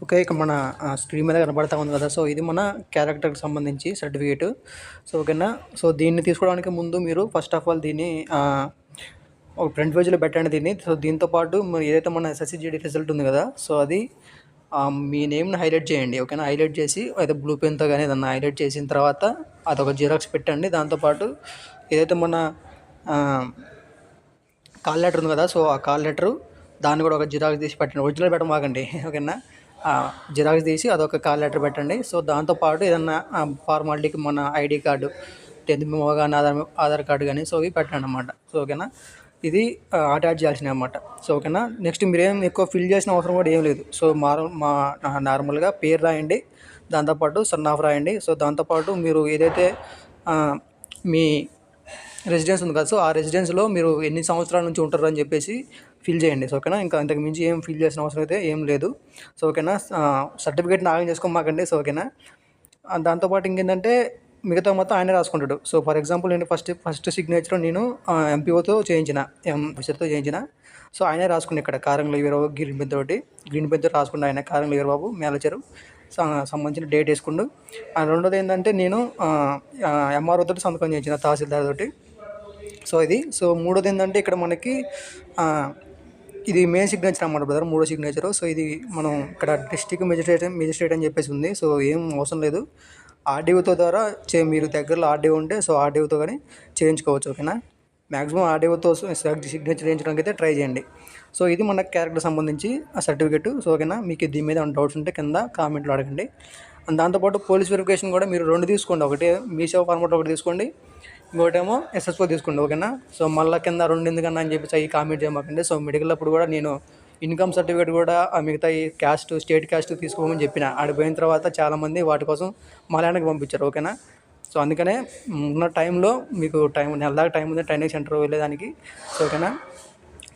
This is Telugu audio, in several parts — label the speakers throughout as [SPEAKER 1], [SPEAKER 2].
[SPEAKER 1] ఓకే. ఇక మన స్క్రీన్ మీద కనబడతా ఉంది కదా! సో, ఇది మన క్యారెక్టర్‌కి సంబంధించి సర్టిఫికేటు. సో, ఓకేనా. సో, దీన్ని తీసుకోవడానికి ముందు మీరు ఫస్ట్ ఆఫ్ ఆల్ దీన్ని ఒక ఫ్రంట్ పేజ్‌లో పెట్టండి దీన్ని. సో, దీంతో పాటు మరి ఏదైతే మన ఎస్ఎస్‌సి జీడీ రిజల్ట్ ఉంది కదా! సో, అది మీ నేమ్‌ని హైలైట్ చేయండి. ఓకేనా. హైలైట్ చేసి అయితే బ్లూ పెన్‌తో గాని ఏదన్నా హైలైట్ చేసిన తర్వాత అదొక జిరాక్స్ పెట్టండి. దాంతో పాటు ఏదైతే మన ఆహ్, కాల్ లెటర్ ఉంది కదా! సో, ఆ కాల్ లెటరు దాన్ని కూడా ఒక జిరాక్స్ తీసి పెట్టండి. ఒరిజినల్ పెట్టమాకండి. ఓకేనా. జిరాక్స్ తీసి అదొక కాల్ లెటర్ పెట్టండి. సో, దాంతో పాటు ఏదన్నా ఫార్మాలిటీకి మన ఐడీ కార్డు, 10th మెమో గాని, ఆధార్ కార్డ్ గాని సో, ఇవి పెట్టండనమాట. సో, ఓకేనా. ఇది అటాచ్ చేయాల్సినవన్నమాట. సో, ఓకేనా. నెక్స్ట్ మీరేం ఎక్కువ ఫిల్ చేసిన అవసరం కూడా ఏం లేదు. సో, నార్మల్గా పేరు రాయండి. దాంతో పాటు సన్ ఆఫ్ రాయండి. సో, దాంతో పాటు మీరు ఏదైతే మీ రెసిడెన్స్ ఉంది కదా! సో, ఆ రెసిడెన్స్‌లో మీరు ఎన్ని సంవత్సరాల నుంచి ఉంటారని చెప్పేసి ఫిల్ చేయండి. సో, ఓకేనా. ఇంకా అంతకు మించి ఏం ఫిల్ చేసిన అవసరం అయితే ఏం లేదు. సో, ఓకేనా. సర్టిఫికేట్‌ని ఆగం చేసుకోమాకండి. సో, ఓకేనా. దాంతో పాటు ఇంకేంటంటే మిగతా మొత్తం ఆయనే రాసుకుంటాడు. సో, ఫర్ ఎగ్జాంపుల్ నేను ఫస్ట్ సిగ్నేచర్ నేను ఎంపీఓతో చేయించిన, ఆఫీసర్‌తో చేయించిన. సో, ఆయనే రాసుకుండు ఇక్కడ కారంలో వీరబాబు గ్రీన్ పెన్‌తోటి రాసుకుండు ఆయన. కారంలో వీరబాబు మేనేజరు సంబంధించిన డేట్ వేసుకుండు. రెండోది ఏంటంటే నేను ఎంఆర్ఓ తోటి సంతకం చేయించిన, తహసీల్దార్ తోటి. సో, ఇది. సో, మూడోది ఏంటంటే ఇక్కడ మనకి ఇది మెయిన్ సిగ్నేచర్ అన్నమాట బ్రదర్. మూడో సిగ్నేచరు. సో, ఇది మనం ఇక్కడ డిస్ట్రిక్ట్ మెజిస్ట్రేట్ అని చెప్పేసి ఉంది. సో, ఏం అవసరం లేదు. ఆర్డీఓతో ద్వారా మీరు దగ్గరలో ఆర్డీఓ ఉంటే సో, ఆర్డీఓతో కానీ చేయించుకోవచ్చు. ఓకేనా. మ్యాక్సిమం ఆర్డీఓతో సిగ్నేచర్ చేయించడానికి అయితే ట్రై చేయండి. సో, ఇది మన క్యారెక్టర్ సంబంధించి ఆ సర్టిఫికేటు. సో, ఓకేనా. మీకు దీని మీద ఏమైనా డౌట్స్ ఉంటే కింద కామెంట్లో అడగండి. దాంతోపాటు పోలీస్ వెరిఫికేషన్ కూడా మీరు 2 తీసుకోండి. ఒకటి మీ సేవ ఫార్మాట్ ఒకటి తీసుకోండి. ఇంకోటేమో ఎస్ఎస్ఓ తీసుకోండి. ఓకేనా. సో, మళ్ళీ కింద 2 ఎందుకన్నా అని చెప్పేసి అవి కామెంట్ చేయమాకండి. సో, మెడికల్ అప్పుడు కూడా నేను ఇన్కమ్ సర్టిఫికేట్ కూడా మిగతా ఈ స్టేట్ క్యాస్ట్ తీసుకోమని చెప్పిన. ఆడికి పోయిన తర్వాత చాలామంది వాటి కోసం మలయాళంకి పంపించారు. ఓకేనా. సో, అందుకనే ఉన్న టైంలో మీకు నెల దాకా టైం ఉంది ట్రైనింగ్ సెంటర్ వెళ్ళేదానికి. సో, ఓకేనా.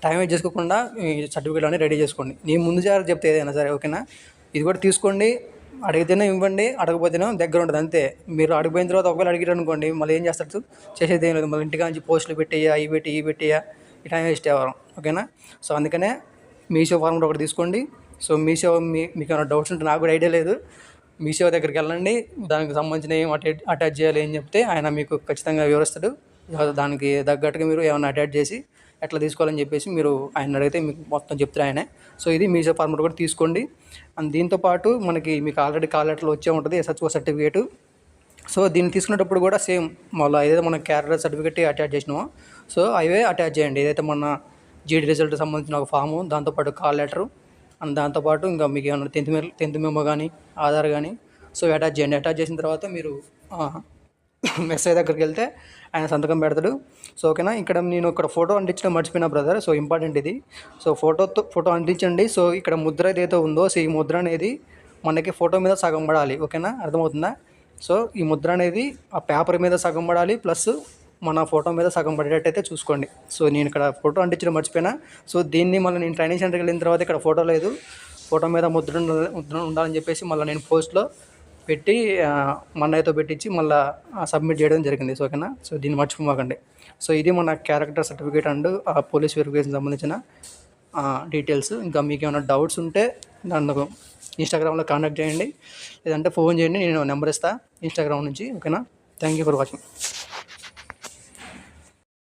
[SPEAKER 1] టైం వేస్ట్ చేసుకోకుండా ఈ సర్టిఫికేట్ అన్నీ రెడీ చేసుకోండి. నేను ముందు జాగ్రత్త చెప్తే ఏదైనా సరే. ఓకేనా. ఇది కూడా తీసుకోండి. అడిగితేనే ఇవ్వండి, అడగకపోతేనే దగ్గర ఉంటుంది అంతే. మీరు అడిగిపోయిన తర్వాత ఒకవేళ అడిగారు అనుకోండి, మళ్ళీ ఏం చేస్తారు, చేసేది ఏం లేదు. మళ్ళీ ఇంటికా నుంచి పోస్టులు పెట్టేయా, ఇవి పెట్టేయా, ఈ టైం వేస్ట్ అవ్వడం. ఓకేనా. సో, అందుకనే మీషో ఫార్మాట్ ఒకటి తీసుకోండి. సో, మీషో మీకు ఏమైనా డౌట్స్ ఉంటే నాకు కూడా ఐడియా లేదు. మీషో దగ్గరికి వెళ్ళండి. దానికి సంబంధించిన ఏం అటాచ్ చేయాలి అని చెప్తే ఆయన మీకు ఖచ్చితంగా వివరిస్తాడు. దానికి తగ్గట్టుగా మీరు ఏమైనా అటాచ్ చేసి ఎట్లా తీసుకోవాలని చెప్పేసి మీరు ఆయన అడిగితే మీకు మొత్తం చెప్తారు ఆయనే. సో, ఇది మీషో ఫార్మాట్ కూడా తీసుకోండి. అండ్ దీంతో పాటు మీకు ఆల్రెడీ కాల్ లెటర్‌లో వచ్చే ఉంటుంది ఎస్హెచ్ఓ సర్టిఫికేటు. సో, దీన్ని తీసుకునేటప్పుడు కూడా సేమ్ మళ్ళీ ఏదైతే మనం క్యారెక్టర్ సర్టిఫికేట్ అటాచ్ చేసినామో సో, అవే అటాచ్ చేయండి. ఏదైతే మన జీడీ రిజల్ట్‌కి సంబంధించిన ఒక ఫాము, దాంతోపాటు కాల్ లెటరు అండ్ దాంతోపాటు ఇంకా మీకు ఏమైనా 10th మెమో కానీ, ఆధార్ కానీ సో, అటాచ్ చేయండి. అటాచ్ చేసిన తర్వాత మీరు ఎస్ఐ దగ్గరికి వెళ్తే ఆయన సంతకం పెడతాడు. సో, ఓకేనా. నేను ఇక్కడ ఫోటో అంటించడం మర్చిపోయినా బ్రదర్. సో, ఇంపార్టెంట్ ఇది. సో, ఫోటో అంటించండి. సో, ఇక్కడ ముద్ర ఏదైతే ఉందో సో, ఈ ముద్ర అనేది మనకి ఫోటో మీద సగం పడాలి. ఓకేనా. అర్థమవుతుందా. సో, ఈ ముద్ర అనేది ఆ పేపర్ మీద సగం పడాలి, ప్లస్ మన ఫోటో మీద సగం పడేటట్టయితే చూసుకోండి. సో, నేను ఇక్కడ ఫోటో అంటించడం మర్చిపోయినా. సో, దీన్ని మళ్ళీ నేను ట్రైనింగ్ సెంటర్కి వెళ్ళిన తర్వాత ఇక్కడ ఫోటో లేదు, ఫోటో మీద ముద్ర ఉండాలని చెప్పేసి మళ్ళీ నేను పోస్ట్లో పెట్టి మా అన్నయ్యతో పెట్టించి మళ్ళీ సబ్మిట్ చేయడం జరిగింది. సో, ఓకేనా. సో, దీన్ని మర్చిపోమాకండి. సో, ఇది మన character certificate and police verification సంబంధించిన డీటెయిల్స్. ఇంకా మీకు ఏమైనా డౌట్స్ ఉంటే నన్ను ఇన్స్టాగ్రామ్లో కాంటాక్ట్ చేయండి, లేదంటే ఫోన్ చేయండి. నేను నెంబర్ ఇస్తాను ఇన్స్టాగ్రామ్ నుంచి. ఓకేనా. Thank you for watching.